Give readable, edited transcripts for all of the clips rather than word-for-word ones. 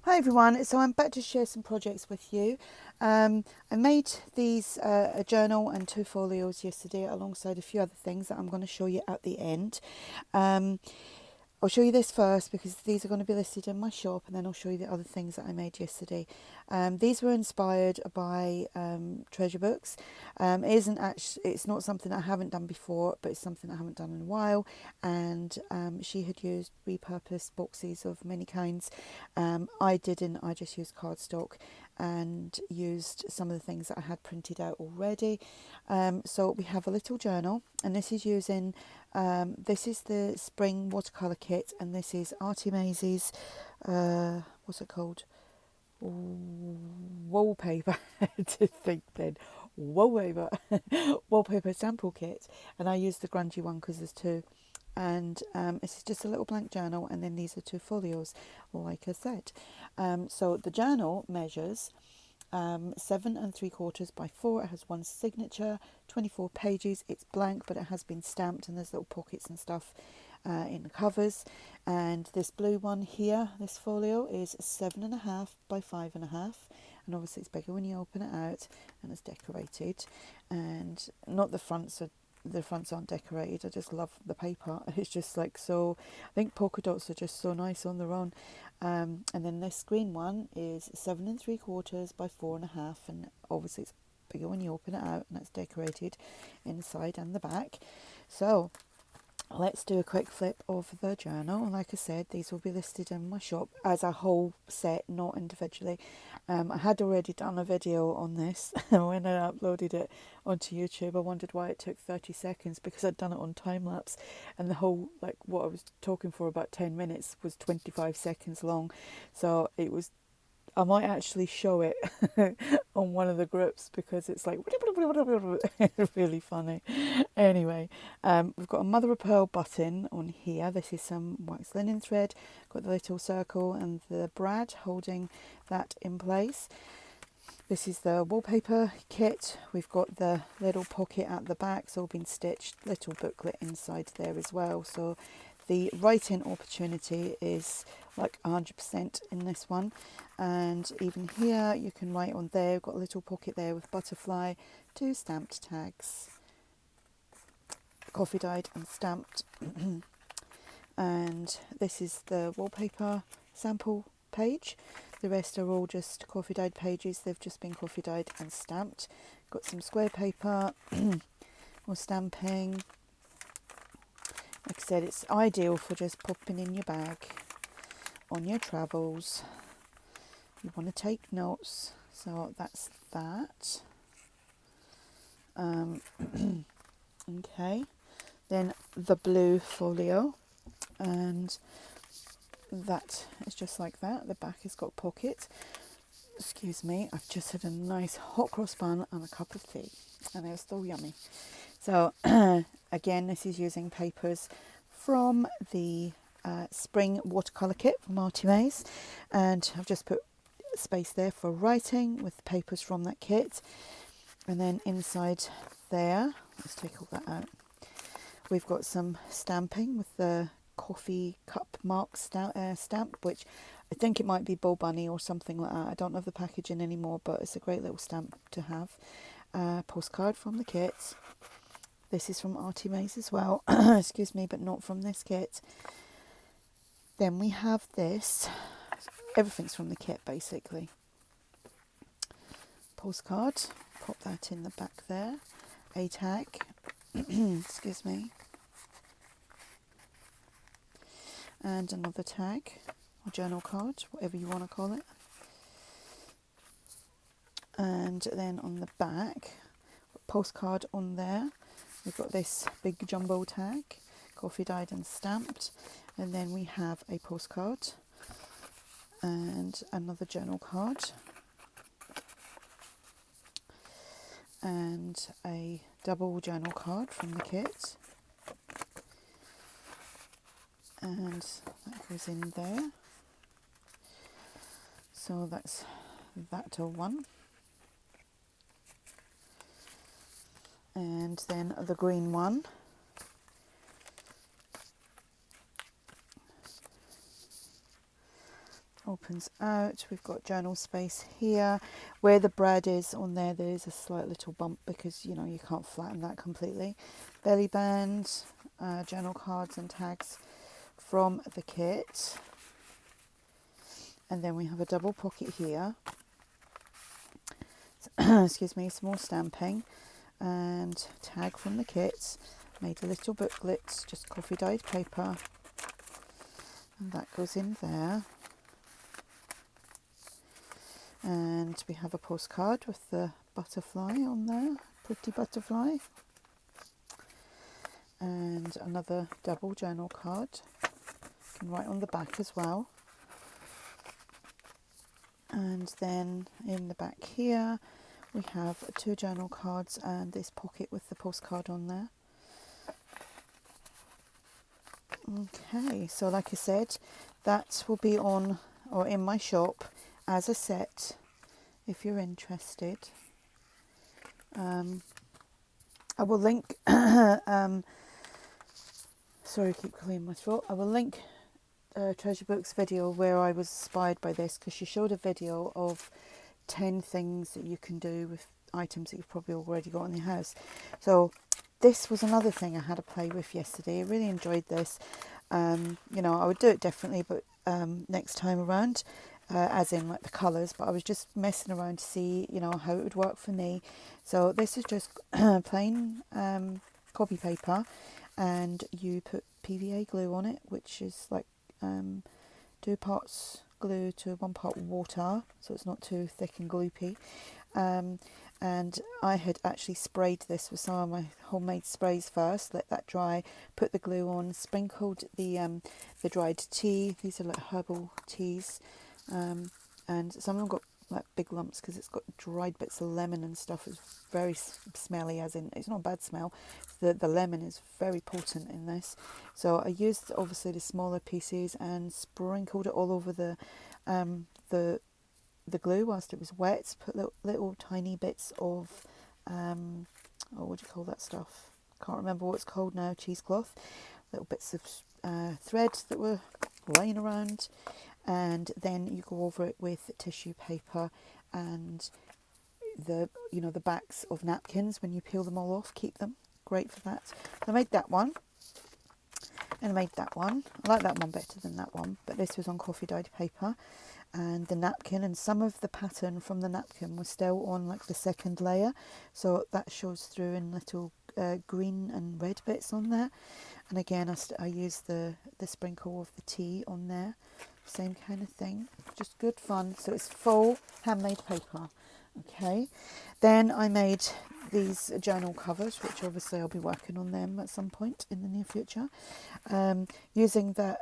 Hi everyone, so I'm back to share some projects with you. I made these a journal and 2 folios yesterday alongside a few other things that I'm going to show you at the end. Um, I'll show you this first because these are going to be listed in my shop, and then I'll show you the other things that I made yesterday. These were inspired by treasure books. It's not something I haven't done before, but it's something I haven't done in a while. And she had used repurposed boxes of many kinds. I didn't. I just used cardstock and used some of the things that I had printed out already. So we have a little journal, and this is using this is the spring watercolor kit, and this is ARTYmaze's what's it called? Wallpaper. I had to think then. Wallpaper, wallpaper sample kit, and I used the grungy one because there's two. And this is just a little blank journal, and then these are 2 folios, like I said. So the journal measures 7 3/4 by 4. It has one signature, 24 pages. It's blank, but it has been stamped, and there's little pockets and stuff in the covers. And this blue one here, this folio, is 7.5 by 5.5. And obviously it's bigger when you open it out, and it's decorated. And not the fronts aren't decorated. I just love the paper. It's just like so. I think polka dots are just so nice on their own. And then this green one is 7 3/4 by 4.5, and obviously it's bigger when you open it out, and it's decorated inside and the back. So let's do a quick flip of the journal. Like I said, these will be listed in my shop as a whole set, not individually. I had already done a video on this. When I uploaded it onto YouTube, I wondered why it took 30 seconds, because I'd done it on time lapse, and the whole, like, what I was talking for about 10 minutes was 25 seconds long. So I might actually show it on one of the groups, because it's like really funny. Anyway, we've got a mother of pearl button on here. This is some wax linen thread. Got the little circle and the brad holding that in place. This is the wallpaper kit. We've got the little pocket at the back, it's all been stitched. Little booklet inside there as well. So the writing opportunity is like 100% in this one. And even here you can write on there. We've got a little pocket there with butterfly, 2 stamped tags, coffee dyed and stamped. And this is the wallpaper sample page. The rest are all just coffee dyed pages. They've just been coffee dyed and stamped. Got some square paper or stamping. Like I said, it's ideal for just popping in your bag on your travels. You want to take notes, so that's that. Okay, then the blue folio, and that is just like that. The back has got pockets. Excuse me, I've just had a nice hot cross bun and a cup of tea, and they're still yummy. So again, this is using papers from the spring watercolour kit from ARTYmaze, and I've just put space there for writing with the papers from that kit. And then inside there, let's take all that out, we've got some stamping with the coffee cup mark stamp, which I think it might be Bull Bunny or something like that. I don't have the packaging anymore, but it's a great little stamp to have. Postcard from the kit. This is from ARTYmaze as well, excuse me, but not from this kit. Then we have this. Everything's from the kit, basically. Postcard, pop that in the back there. A tag, excuse me. And another tag, or journal card, whatever you want to call it. And then on the back, postcard on there. We've got this big jumbo tag, coffee dyed and stamped. And then we have a postcard and another journal card and a double journal card from the kit. And that goes in there. So that's that one. And then the green one. opens out. We've got journal space here. Where the brad is on there, there is a slight little bump because, you know, you can't flatten that completely. Belly band, journal cards and tags from the kit. And then we have a double pocket here. Excuse me, some more stamping and tag from the kit. Made a little booklet, just coffee dyed paper, and that goes in there. And we have a postcard with the butterfly on there, pretty butterfly, and another double journal card. You can write on the back as well. And then in the back here we have 2 journal cards and this pocket with the postcard on there. Okay, so like I said, that will be on or in my shop as a set if you're interested. I will link sorry, I keep clearing my throat. I will link Treasure Book's video where I was inspired by this, because she showed a video of 10 things that you can do with items that you've probably already got in your house. So this was another thing I had to play with yesterday. I really enjoyed this. You know, I would do it differently, but next time around, as in like the colours, but I was just messing around to see, you know, how it would work for me. So this is just plain copy paper, and you put PVA glue on it, which is like 2 parts glue to 1 part water, so it's not too thick and gloopy. And I had actually sprayed this with some of my homemade sprays first, let that dry, put the glue on, sprinkled the dried tea. These are like herbal teas, and some of them got like big lumps because it's got dried bits of lemon and stuff. It's very smelly, as in it's not a bad smell. The lemon is very potent in this. So I used obviously the smaller pieces and sprinkled it all over the glue whilst it was wet. Put little tiny bits of oh, what do you call that stuff? Can't remember what it's called now. Cheesecloth. Little bits of thread that were laying around, and then you go over it with tissue paper and the backs of napkins. When you peel them all off, keep them. Great for that. So I made that one, and I made that one. I like that one better than that one, but this was on coffee dyed paper. And the napkin, and some of the pattern from the napkin was still on like the second layer, so that shows through in little green and red bits on there. And again, I used the sprinkle of the tea on there, same kind of thing, just good fun. So it's full handmade paper. Okay, then I made these journal covers, which obviously I'll be working on them at some point in the near future, using the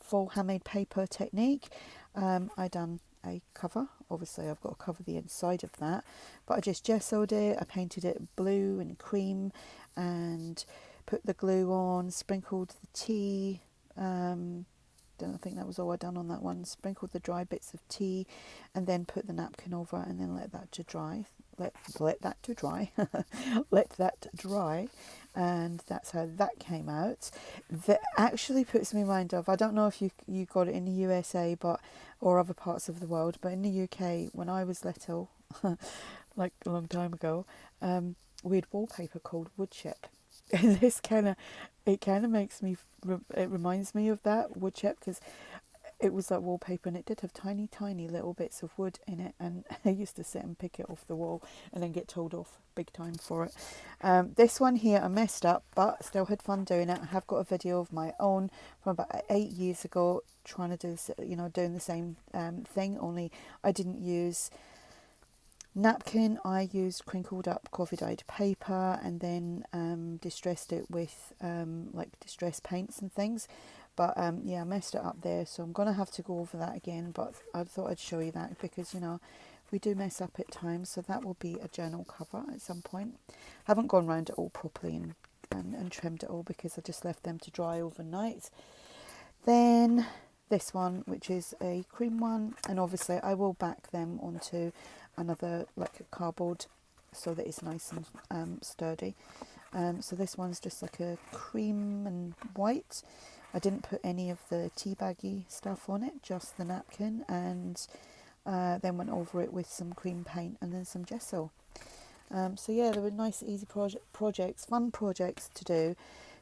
full handmade paper technique. I done a cover. Obviously I've got to cover the inside of that, but I just gessoed it. I painted it blue and cream and put the glue on, sprinkled the tea. Don't think that was all I done on that one. Sprinkled the dry bits of tea, and then put the napkin over, and then let that to dry. Let that to dry. Let that dry, and that's how that came out. That actually puts me in mind of, I don't know if you got it in the USA, or other parts of the world, but in the UK when I was little, like a long time ago, we had wallpaper called wood chip. And this kind of makes me, it reminds me of that wood chip, because it was like wallpaper and it did have tiny little bits of wood in it, and I used to sit and pick it off the wall and then get told off big time for it. This one here I messed up, but still had fun doing it. I have got a video of my own from about 8 years ago trying to do this, doing the same thing, only I didn't use napkin. I used crinkled up coffee dyed paper, and then distressed it with like distress paints and things. But yeah, I messed it up there, so I'm gonna have to go over that again, but I thought I'd show you that because we do mess up at times. So that will be a journal cover at some point. I haven't gone around it all properly and trimmed it all because I just left them to dry overnight. Then this one, which is a cream one, and obviously I will back them onto another like a cardboard so that it's nice and sturdy. So this one's just like a cream and white, I didn't put any of the tea baggy stuff on it, just the napkin, and then went over it with some cream paint and then some gesso. So yeah, they were nice, easy projects, fun projects to do.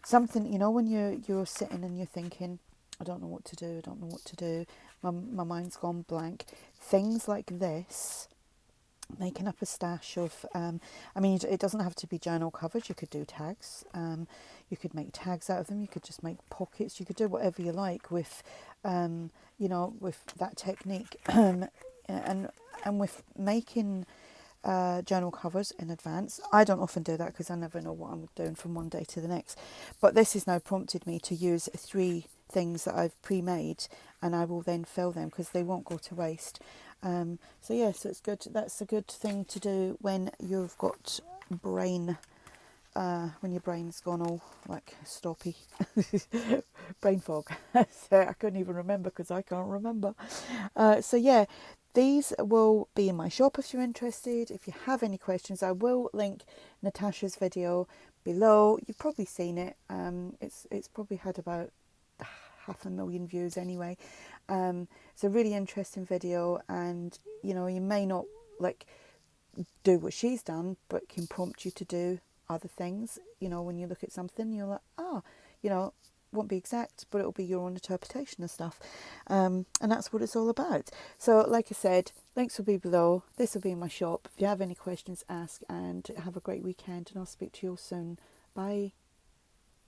Something, you know, when you're sitting and you're thinking, I don't know what to do, I don't know what to do, my mind's gone blank. Things like this, making up a stash of, I mean, it doesn't have to be journal covers. You could do tags. You could make tags out of them. You could just make pockets. You could do whatever you like with, you know, with that technique, and with making journal covers in advance. I don't often do that because I never know what I'm doing from one day to the next. But this has now prompted me to use 3 things that I've pre-made, and I will then fill them because they won't go to waste. So yeah, so it's good. That's a good thing to do when you've got brain, when your brain's gone all like stoppy, brain fog. So I couldn't even remember because I can't remember. So yeah, these will be in my shop if you're interested. If you have any questions, I will link Natasha's video below. You've probably seen it. It's probably had about 500,000 views anyway. It's a really interesting video, and you know, you may not like do what she's done, but can prompt you to do other things. You know, when you look at something, you're like, you know, won't be exact, but it'll be your own interpretation of stuff. And that's what it's all about. So like I said, links will be below. This will be in my shop. If you have any questions, ask, and have a great weekend, and I'll speak to you all soon. Bye.